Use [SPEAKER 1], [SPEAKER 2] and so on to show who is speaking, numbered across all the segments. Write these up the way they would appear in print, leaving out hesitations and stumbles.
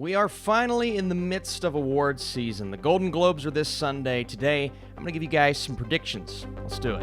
[SPEAKER 1] We are finally in the midst of awards season. The Golden Globes are this Sunday. Today, I'm going to give you guys some predictions. Let's do it.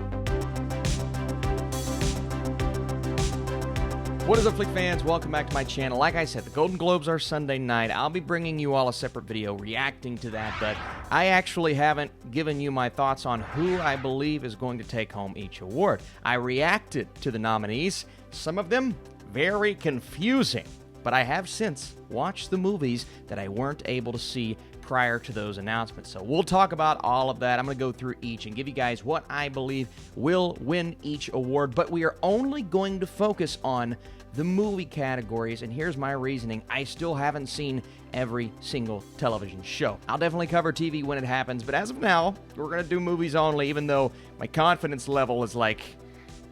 [SPEAKER 1] What is up, Flick fans? Welcome back to my channel. Like I said, the Golden Globes are Sunday night. I'll be bringing you all a separate video reacting to that, but I actually haven't given you my thoughts on who I believe is going to take home each award. I reacted to the nominees. Some of them very confusing. But I have since watched the movies that I weren't able to see prior to those announcements. So we'll talk about all of that. I'm going to go through each and give you guys what I believe will win each award. But we are only going to focus on the movie categories. And here's my reasoning. I still haven't seen every single television show. I'll definitely cover TV when it happens. But as of now, we're going to do movies only, even though my confidence level is like,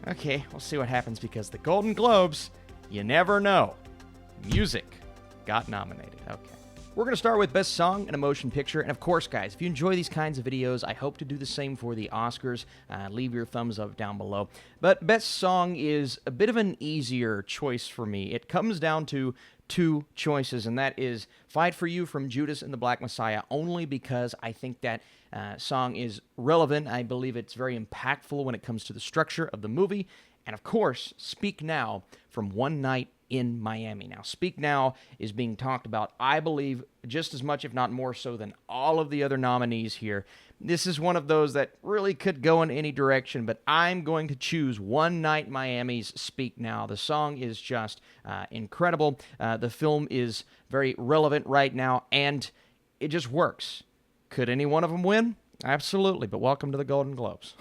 [SPEAKER 1] okay, we'll see what happens because the Golden Globes, you never know. Music got nominated. Okay. We're going to start with Best Song in a Motion Picture. And of course, guys, if you enjoy these kinds of videos, I hope to do the same for the Oscars. Leave your thumbs up down below. But Best Song is a bit of an easier choice for me. It comes down to two choices, and that is Fight for You from Judas and the Black Messiah, only because I think that song is relevant. I believe it's very impactful when it comes to the structure of the movie. And of course, Speak Now from One Night in Miami. Now, Speak Now is being talked about, I believe, just as much, if not more so, than all of the other nominees here. This is one of those that really could go in any direction, but I'm going to choose One Night Miami's Speak Now. The song is just incredible. The film is very relevant right now, and it just works. Could any one of them win? Absolutely, but welcome to the Golden Globes.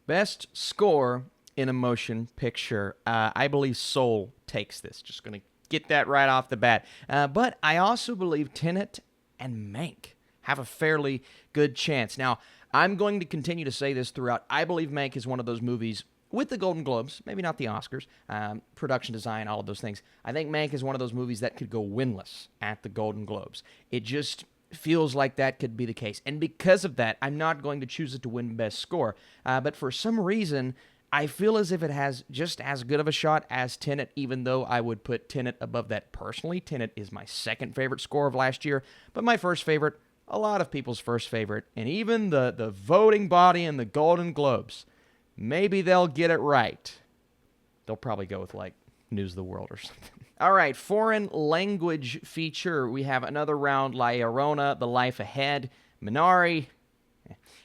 [SPEAKER 1] Best Score in a Motion Picture. I believe Soul takes this. Just going to get that right off the bat. But I also believe Tenet and Mank have a fairly good chance. Now, I'm going to continue to say this throughout. I believe Mank is one of those movies with the Golden Globes, maybe not the Oscars, production design, all of those things. I think Mank is one of those movies that could go winless at the Golden Globes. It just feels like that could be the case. And because of that, I'm not going to choose it to win Best Score. But for some reason, I feel as if it has just as good of a shot as Tenet, even though I would put Tenet above that personally. Tenet is my second favorite score of last year, but my first favorite, a lot of people's first favorite, and even the voting body in the Golden Globes, maybe they'll get it right. They'll probably go with, like, News of the World or something. All right, foreign language feature. We have another round, La Llorona, The Life Ahead, Minari,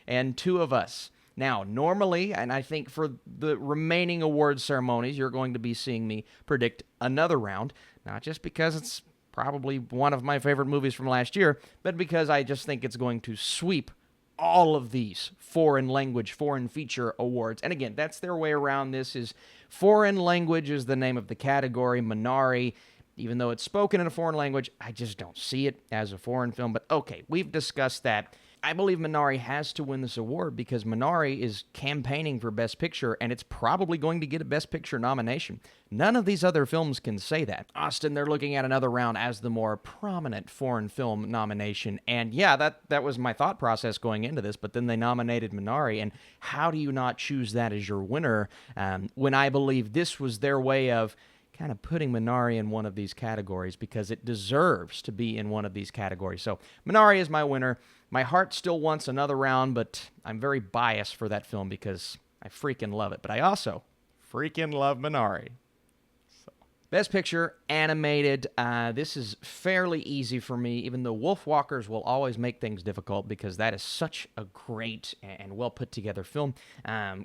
[SPEAKER 1] and Two of Us. Now, normally, and I think for the remaining awards ceremonies, you're going to be seeing me predict another round, not just because it's probably one of my favorite movies from last year, but because I just think it's going to sweep all of these foreign language, foreign feature awards. And again, that's their way around this. Is foreign language is the name of the category. Minari, even though it's spoken in a foreign language, I just don't see it as a foreign film. But okay, we've discussed that. I believe Minari has to win this award because Minari is campaigning for Best Picture, and it's probably going to get a Best Picture nomination. None of these other films can say that. Austin, they're looking at another round as the more prominent foreign film nomination, and yeah, that was my thought process going into this, but then they nominated Minari, and how do you not choose that as your winner when I believe this was their way of kind of putting Minari in one of these categories because it deserves to be in one of these categories. So Minari is my winner. My heart still wants another round, but I'm very biased for that film because I freaking love it. But I also freaking love Minari. Best Picture, Animated. This is fairly easy for me, even though Wolfwalkers will always make things difficult because that is such a great and well-put-together film.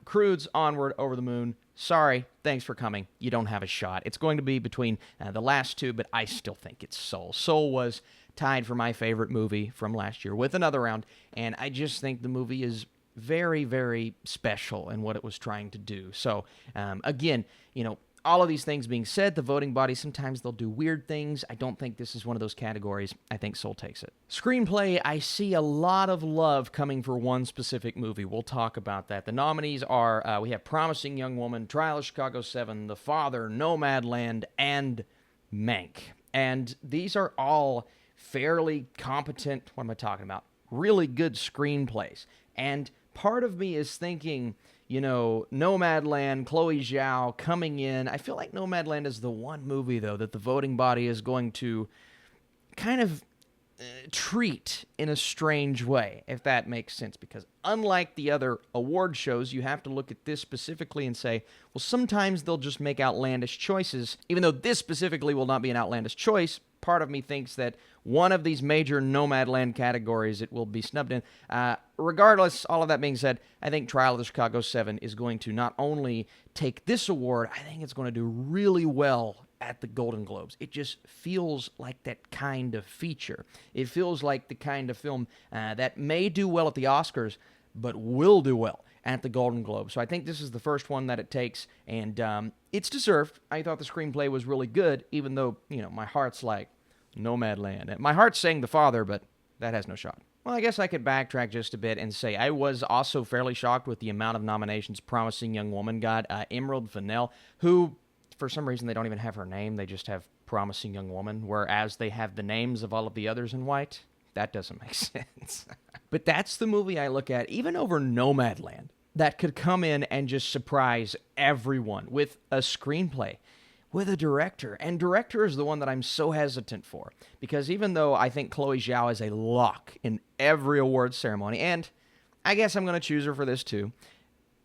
[SPEAKER 1] Crude's Onward, Over the Moon. Sorry, thanks for coming. You don't have a shot. It's going to be between the last two, but I still think it's Soul. Soul was tied for my favorite movie from last year with another round, and I just think the movie is very, very special in what it was trying to do. So, again, you know, all of these things being said, the voting body, sometimes they'll do weird things. I don't think this is one of those categories. I think Soul takes it. Screenplay, I see a lot of love coming for one specific movie. We'll talk about that. The nominees are, we have Promising Young Woman, Trial of Chicago 7, The Father, Nomadland, and Mank. And these are all fairly competent, what am I talking about? Really good screenplays. And part of me is thinking, you know, Nomadland, Chloe Zhao coming in. I feel like Nomadland is the one movie, though, that the voting body is going to kind of treat in a strange way, if that makes sense, because unlike the other award shows, you have to look at this specifically and say, well, sometimes they'll just make outlandish choices. Even though this specifically will not be an outlandish choice, part of me thinks that one of these major Nomadland categories it will be snubbed in. Regardless, all of that being said, I think Trial of the Chicago 7 is going to not only take this award, I think it's going to do really well at the Golden Globes. It just feels like that kind of feature. It feels like the kind of film that may do well at the Oscars, but will do well at the Golden Globes. So I think this is the first one that it takes, and it's deserved. I thought the screenplay was really good, even though, my heart's like, Nomadland. My heart's saying The Father, but that has no shot. Well, I guess I could backtrack just a bit and say I was also fairly shocked with the amount of nominations Promising Young Woman got. Emerald Fennell, who, for some reason, they don't even have her name. They just have Promising Young Woman, whereas they have the names of all of the others in white. That doesn't make sense. But that's the movie I look at, even over Nomadland, that could come in and just surprise everyone with a screenplay, with a director. And director is the one that I'm so hesitant for, because even though I think Chloe Zhao is a lock in every awards ceremony, and I guess I'm going to choose her for this too,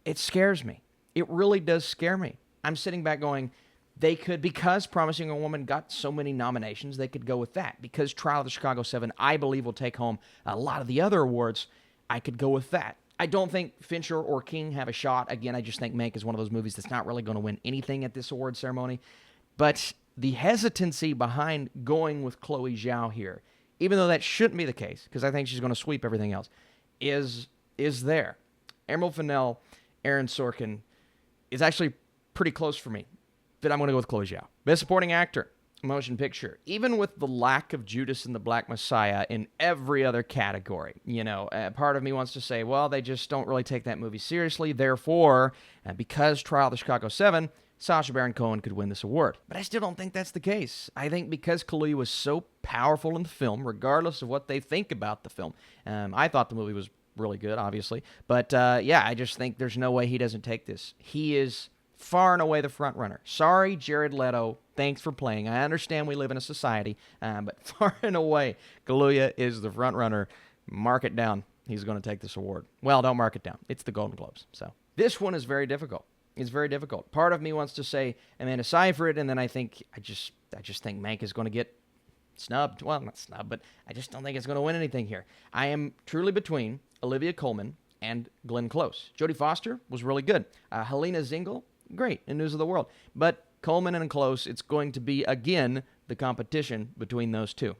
[SPEAKER 1] it scares me. It really does scare me. I'm sitting back going, they could, because Promising Young Woman got so many nominations, they could go with that. Because Trial of the Chicago 7, I believe, will take home a lot of the other awards, I could go with that. I don't think Fincher or King have a shot. Again, I just think Mank is one of those movies that's not really going to win anything at this award ceremony. But the hesitancy behind going with Chloe Zhao here, even though that shouldn't be the case, because I think she's going to sweep everything else, is there. Emerald Fennell, Aaron Sorkin is actually pretty close for me, but I'm going to go with Chloe Zhao. Best Supporting Actor, Motion Picture. Even with the lack of Judas and the Black Messiah in every other category, part of me wants to say, well, they just don't really take that movie seriously. Therefore, because Trial of the Chicago 7, Sacha Baron Cohen could win this award. But I still don't think that's the case. I think because Kaluuya was so powerful in the film, regardless of what they think about the film, I thought the movie was really good, obviously. But, I just think there's no way he doesn't take this. He is far and away the front runner. Sorry, Jared Leto. Thanks for playing. I understand we live in a society, but far and away, Kaluuya is the front runner. Mark it down. He's going to take this award. Well, don't mark it down. It's the Golden Globes. So this one is very difficult. It's very difficult. Part of me wants to say Amanda Seyfried, and then I just think Mank is going to get snubbed. Well, not snubbed, but I just don't think it's going to win anything here. I am truly between Olivia Colman and Glenn Close. Jodie Foster was really good. Helena Zengel, great in News of the World. But Coleman and Close, it's going to be, again, the competition between those two.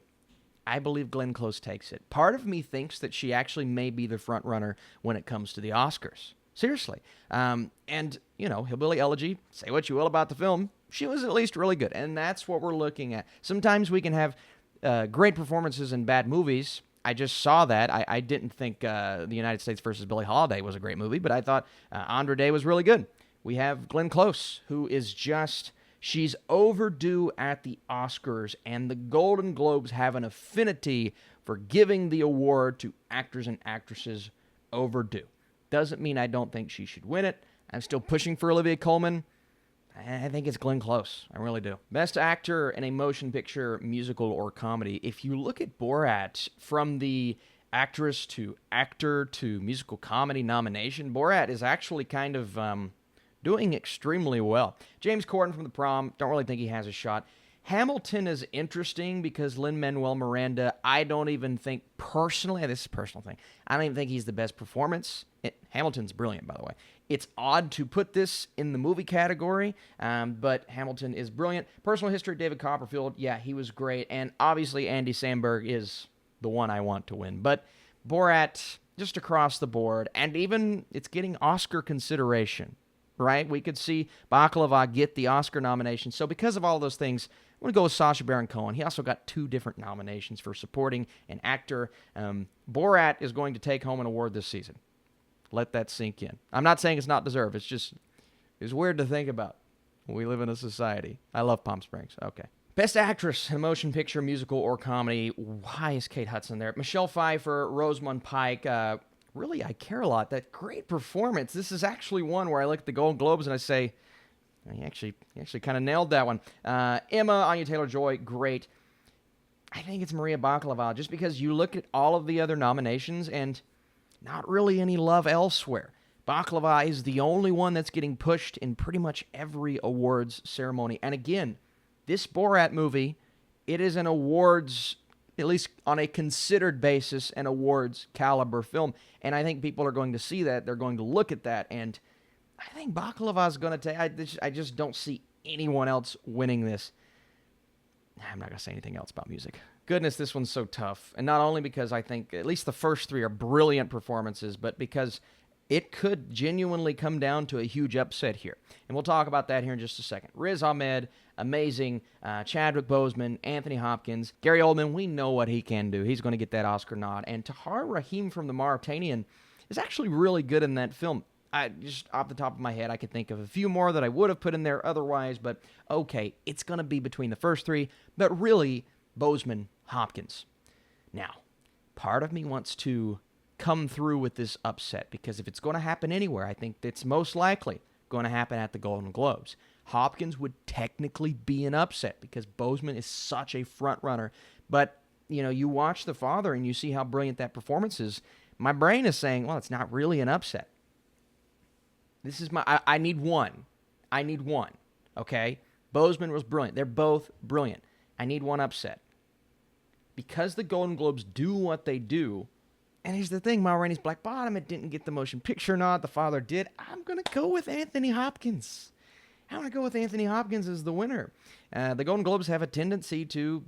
[SPEAKER 1] I believe Glenn Close takes it. Part of me thinks that she actually may be the front runner when it comes to the Oscars. Seriously. And, Hillbilly Elegy, say what you will about the film, she was at least really good. And that's what we're looking at. Sometimes we can have great performances in bad movies. I just saw that. I didn't think The United States versus Billie Holiday was a great movie, but I thought Andra Day was really good. We have Glenn Close, who is she's overdue at the Oscars, and the Golden Globes have an affinity for giving the award to actors and actresses overdue. Doesn't mean I don't think she should win it. I'm still pushing for Olivia Colman. I think it's Glenn Close. I really do. Best Actor in a Motion Picture, Musical, or Comedy. If you look at Borat, from the actress to actor to musical comedy nomination, Borat is actually kind of doing extremely well. James Corden from The Prom, don't really think he has a shot. Hamilton is interesting because Lin-Manuel Miranda, I don't even think personally, this is a personal thing, I don't even think he's the best performance. Hamilton's brilliant, by the way. It's odd to put this in the movie category, but Hamilton is brilliant. Personal history, David Copperfield, yeah, he was great. And obviously Andy Samberg is the one I want to win. But Borat, just across the board, and even it's getting Oscar consideration, right? We could see Baklava get the Oscar nomination. So because of all those things, I'm going to go with Sacha Baron Cohen. He also got 2 different nominations for supporting an actor. Borat is going to take home an award this season. Let that sink in. I'm not saying it's not deserved. It's weird to think about. We live in a society. I love Palm Springs. Okay. Best Actress in a Motion Picture, Musical, or Comedy. Why is Kate Hudson there? Michelle Pfeiffer, Rosamund Pike. Really, I care a lot. That great performance. This is actually one where I look at the Golden Globes and I say, he actually kind of nailed that one. Emma, Anya Taylor-Joy, great. I think it's Maria Bakalova, just because you look at all of the other nominations and not really any love elsewhere. Baklava is the only one that's getting pushed in pretty much every awards ceremony. And again, this Borat movie, it is an awards, at least on a considered basis, an awards caliber film. And I think people are going to see that. They're going to look at that. And I think Baklava is going to take... I just don't see anyone else winning this. I'm not going to say anything else about music. Goodness, this one's so tough. And not only because I think at least the first three are brilliant performances, but because it could genuinely come down to a huge upset here. And we'll talk about that here in just a second. Riz Ahmed, amazing. Chadwick Boseman, Anthony Hopkins. Gary Oldman, we know what he can do. He's going to get that Oscar nod. And Tahar Rahim from The Mauritanian is actually really good in that film. Just off the top of my head, I could think of a few more that I would have put in there otherwise, but okay, it's going to be between the first three, but really, Boseman, Hopkins. Now, part of me wants to come through with this upset, because if it's going to happen anywhere, I think it's most likely going to happen at the Golden Globes. Hopkins would technically be an upset, because Boseman is such a front runner, but, you know, you watch The Father and you see how brilliant that performance is. My brain is saying, well, it's not really an upset. This is I need one. I need one, okay? Boseman was brilliant. They're both brilliant. I need one upset. Because the Golden Globes do what they do, and here's the thing, Ma Rainey's Black Bottom, it didn't get the motion picture nod. The Father did. I'm going to go with Anthony Hopkins. I'm going to go with Anthony Hopkins as the winner. The Golden Globes have a tendency to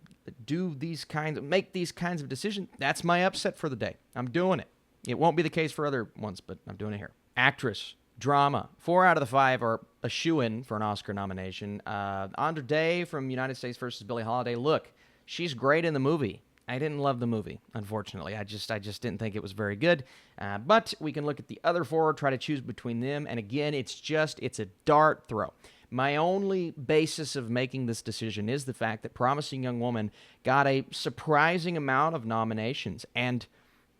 [SPEAKER 1] make these kinds of decisions. That's my upset for the day. I'm doing it. It won't be the case for other ones, but I'm doing it here. Actress. Drama. 4 out of the 5 are a shoo-in for an Oscar nomination. Andra Day from United States versus Billie Holiday. Look, she's great in the movie. I didn't love the movie, unfortunately. I just didn't think it was very good. But we can look at the other 4, try to choose between them. And again, it's a dart throw. My only basis of making this decision is the fact that Promising Young Woman got a surprising amount of nominations. And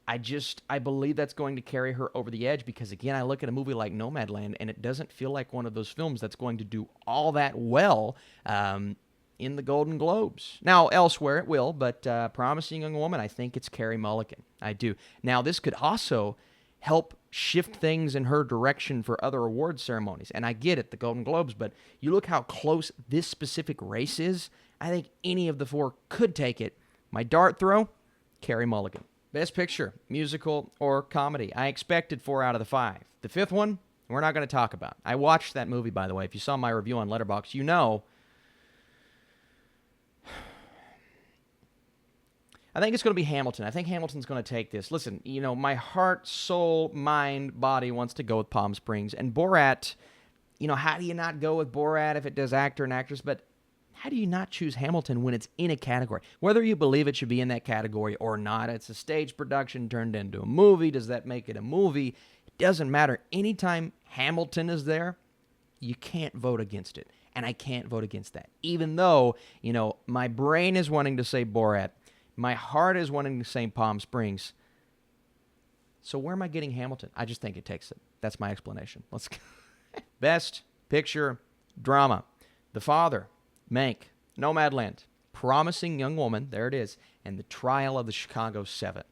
[SPEAKER 1] I believe that's going to carry her over the edge, because, again, I look at a movie like Nomadland, and it doesn't feel like one of those films that's going to do all that well in the Golden Globes. Now, elsewhere it will, but Promising Young Woman, I think it's Carey Mulligan. I do. Now, this could also help shift things in her direction for other award ceremonies. And I get it, the Golden Globes, but you look how close this specific race is. I think any of the 4 could take it. My dart throw, Carey Mulligan. Best Picture, musical, or comedy. I expected 4 out of the 5. The 5th one, we're not going to talk about. I watched that movie, by the way. If you saw my review on Letterboxd, you know. I think it's going to be Hamilton. I think Hamilton's going to take this. Listen, you know, my heart, soul, mind, body wants to go with Palm Springs. And Borat, you know, how do you not go with Borat if it does actor and actress? But how do you not choose Hamilton when it's in a category? Whether you believe it should be in that category or not, it's a stage production turned into a movie. Does that make it a movie? It doesn't matter. Anytime Hamilton is there, you can't vote against it. And I can't vote against that. Even though, you know, my brain is wanting to say Borat. My heart is wanting to say Palm Springs. So where am I getting Hamilton? I just think it takes it. That's my explanation. Let's go. Best Picture, Drama. The Father. Mank, Nomadland, Promising Young Woman, there it is, and The Trial of the Chicago 7.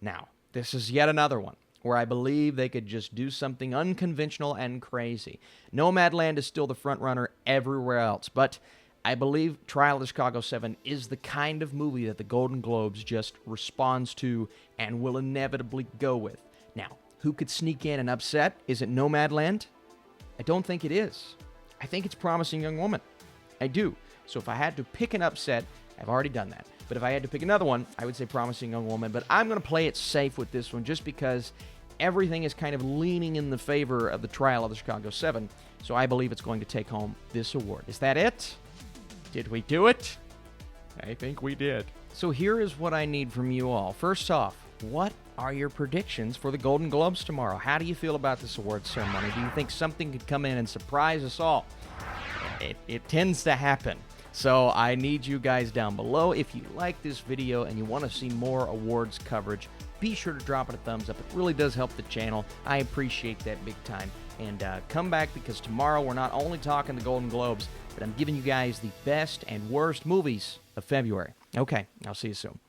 [SPEAKER 1] Now, this is yet another one where I believe they could just do something unconventional and crazy. Nomadland is still the front runner everywhere else, but I believe Trial of the Chicago 7 is the kind of movie that the Golden Globes just responds to and will inevitably go with. Now, who could sneak in and upset? Is it Nomadland? I don't think it is. I think it's Promising Young Woman. I do. So if I had to pick an upset, I've already done that. But if I had to pick another one, I would say Promising Young Woman. But I'm going to play it safe with this one just because everything is kind of leaning in the favor of the Trial of the Chicago 7. So I believe it's going to take home this award. Is that it? Did we do it? I think we did. So here is what I need from you all. First off, what are your predictions for the Golden Globes tomorrow? How do you feel about this awards ceremony? Do you think something could come in and surprise us all? It tends to happen. So I need you guys down below. If you like this video and you want to see more awards coverage, be sure to drop it a thumbs up. It really does help the channel. I appreciate that big time. And come back, because tomorrow we're not only talking the Golden Globes, but I'm giving you guys the best and worst movies of February. Okay, I'll see you soon.